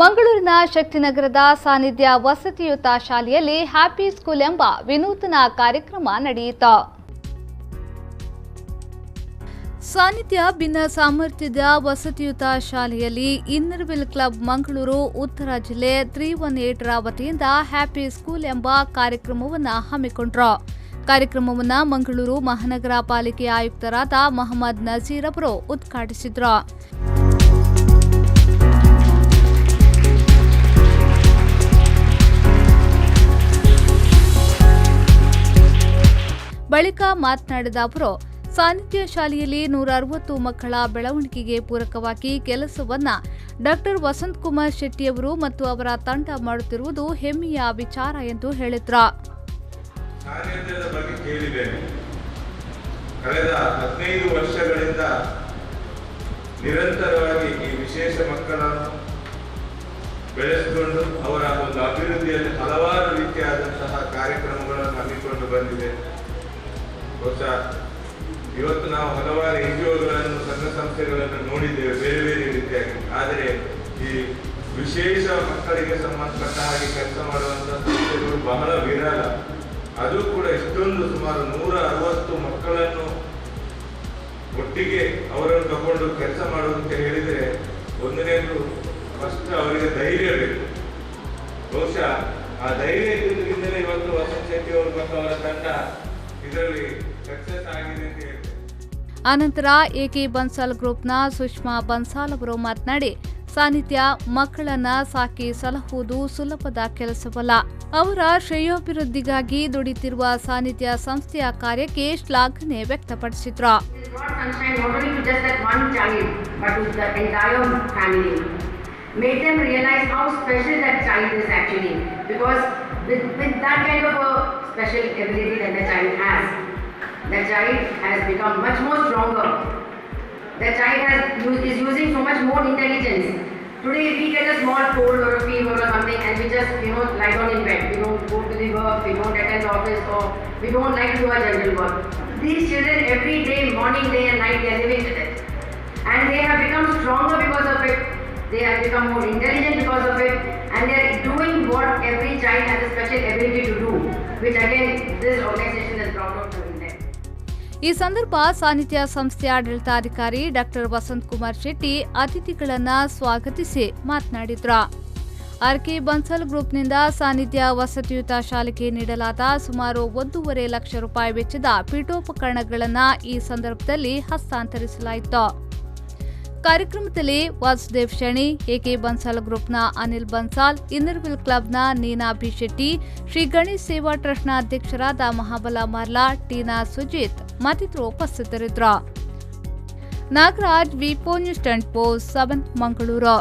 ಮಂಗಳೂರಿನ ಶಕ್ತಿನಗರದ ಸಾನ್ನಿಧ್ಯ ವಸತಿಯುತ ಶಾಲೆಯಲ್ಲಿ ಹ್ಯಾಪಿ ಸ್ಕೂಲ್ ಎಂಬ ವಿನೂತನ ಕಾರ್ಯಕ್ರಮ ನಡೆಯಿತು. ಸಾನ್ನಿಧ್ಯ ಭಿನ್ನ ಸಾಮರ್ಥ್ಯದ ವಸತಿಯುತ ಶಾಲೆಯಲ್ಲಿ ಇನ್ನರ್ವಿಲ್ ಕ್ಲಬ್ ಮಂಗಳೂರು ಉತ್ತರ ಜಿಲ್ಲೆ 318 ರ ವತಿಯಿಂದ ಹ್ಯಾಪಿ ಸ್ಕೂಲ್ ಎಂಬ ಕಾರ್ಯಕ್ರಮವನ್ನು ಹಮ್ಮಿಕೊಂಡರು. ಕಾರ್ಯಕ್ರಮವನ್ನು ಮಂಗಳೂರು ಮಹಾನಗರ ಪಾಲಿಕೆ ಆಯುಕ್ತರಾದ ಮೊಹಮ್ಮದ್ ನಜೀರ್ ಅವರು ಉದ್ಘಾಟಿಸಿದರು. ಬಳಿಕ ಮಾತನಾಡಿದ ಅವರು, ಸಾನ್ನಿಧ್ಯ ಶಾಲೆಯಲ್ಲಿ 160 ಮಕ್ಕಳ ಬೆಳವಣಿಗೆಗೆ ಪೂರಕವಾಗಿ ಕೆಲಸವನ್ನ ಡಾಕ್ಟರ್ ವಸಂತ್ ಕುಮಾರ್ ಶೆಟ್ಟಿಯವರು ಮತ್ತು ಅವರ ತಂಡ ಮಾಡುತ್ತಿರುವುದು ಹೆಮ್ಮೆಯ ವಿಚಾರ ಎಂದು ಹೇಳಿದ್ರು. ಸಾನ್ನಿಧ್ಯದ ಬಗ್ಗೆ ಕೇಳಿದ್ದೇನೆ. ಕಳೆದ 15 ವರ್ಷಗಳಿಂದ ನಿರಂತರವಾಗಿ ಈ ವಿಶೇಷ ಮಕ್ಕಳನ್ನು ಬೆಳೆಸಿಕೊಂಡು ಅವರ ಒಂದು ಅಭಿವೃದ್ಧಿಯಲ್ಲಿ ಹಲವಾರು ರೀತಿಯಾದಂತಹ ಕಾರ್ಯಕ್ರಮಗಳನ್ನು ಹಮ್ಮಿಕೊಂಡು ಬಂದಿದೆ. ಬಹುಶಃ ಇವತ್ತು ನಾವು ಹಲವಾರು NGOಗಳನ್ನು ಸಂಘ ಸಂಸ್ಥೆಗಳನ್ನು ನೋಡಿದ್ದೇವೆ ಬೇರೆ ಬೇರೆ ರೀತಿಯಾಗಿ. ಆದರೆ ಈ ವಿಶೇಷ ಮಕ್ಕಳಿಗೆ ಸಂಬಂಧಪಟ್ಟ ಹಾಗೆ ಕೆಲಸ ಮಾಡುವಂತಹ ಸಂಸ್ಥೆಗಳು ಬಹಳ ವಿರಳ. ಅದು ಕೂಡ ಇಷ್ಟೊಂದು ಸುಮಾರು 160 ಮಕ್ಕಳನ್ನು ಒಟ್ಟಿಗೆ ಅವರನ್ನು ತಗೊಂಡು ಕೆಲಸ ಮಾಡುವಂತ ಹೇಳಿದರೆ, ಒಂದನೇದು ಫಸ್ಟ್ ಅವರಿಗೆ ಧೈರ್ಯ ಬೇಕು. ಬಹುಶಃ ಆ ಧೈರ್ಯ ಇದ್ದಿದ್ದರಿಂದಲೇ ಇವತ್ತು ವಸಂತ್ ಶೆಟ್ಟಿ ಅವರು ಮತ್ತು ಅವರ ತಂಡ ಇದರಲ್ಲಿ ಸಕ್ಸಸ್ ಆಗಿದೆ ಅಂತ ಹೇಳ್ತಾರೆ. ಆನಂತರ ಎಕೆ ಬನ್ಸಾಲ್ ಗ್ರೂಪ್ನ ಸುಷ್ಮಾ ಬನ್ಸಾಲ್ ಅವರು ಮಾತನಾಡಿ, ಸಾನ್ನಿಧ್ಯ ಮಕ್ಕಳನ್ನ ಸಾಕಿ ಸಲಹುವುದು ಸುಲಭದ ಕೆಲಸವಲ್ಲ. ಅವರ ಶ್ರೇಯೋಭಿವೃದ್ಧಿಗಾಗಿ ದುಡಿತಿರುವ ಸಾನ್ನಿಧ್ಯ ಸಂಸ್ಥೆಯ ಕಾರ್ಯಕ್ಕೆ ಶ್ಲಾಘನೆ ವ್ಯಕ್ತಪಡಿಸಿದ್ರು. Made them realize how special that child is actually, because with that kind of a special ability that the child has become much more stronger. The child is using so much more intelligence. Today if we get a small cold or a fever or something and we just lie down in bed, we don't go to the work, we don't attend the office, or we don't like to do our general work. These children every day, morning, day and night, they are living with it, and they have become stronger because of it. They have become more intelligent because of it, and they are doing what every child has a special ability to do, which again this organization is proud of doing that. ಈ ಸಂದರ್ಭ ಸಾನ್ನಿಧ್ಯ ಸಂಸ್ಥೆಯ ಆಡಳಿತಾಧಿಕಾರಿ doctor Vasant Kumar Shetty ಅತಿಥಿಗಳನ್ನ ಸ್ವಾಗತಿಸಿ ಮಾತನಾಡಿದ್ರು. RK Bansal ಗ್ರೂಪ್ನಿಂದ ಸಾನ್ನಿಧ್ಯ ವಸತಿಯುತ ಶಾಲೆಗೆ ನೀಡಲಾದ ಸುಮಾರು 1.5 ಲಕ್ಷ ರೂಪಾಯಿ ವೆಚ್ಚದ ಪೀಠೋಪಕರಣಗಳನ್ನು ಈ ಸಂದರ್ಭದಲ್ಲಿ ಹಸ್ತಾಂತರಿಸಲಾಯಿತು. ಕಾರ್ಯಕ್ರಮದಲ್ಲಿ ವಾಸುದೇವ್ ಶೆಣಿ, ಎಕೆ ಬನ್ಸಾಲ್ ಗ್ರೂಪ್ನ ಅನಿಲ್ ಬನ್ಸಾಲ್, ಇನ್ನರ್ವಿಲ್ ಕ್ಲಬ್ನ ನೀನಾ ಬಿ ಶೆಟ್ಟಿ, ಶ್ರೀ ಗಣೇಶ್ ಸೇವಾ ಟ್ರಸ್ಟ್ನ ಅಧ್ಯಕ್ಷರಾದ ಮಹಾಬಲ ಮಾರ್ಲಾ, ಟೀನಾ ಸುಜಿತ್ ಮತ್ತಿತರರು ಉಪಸ್ಥಿತರಿದ್ದರು. ನಾಗರಾಜ್, ವಿಪೋ ನ್ಯೂಸ್ 24/7 ಮಂಗಳೂರು.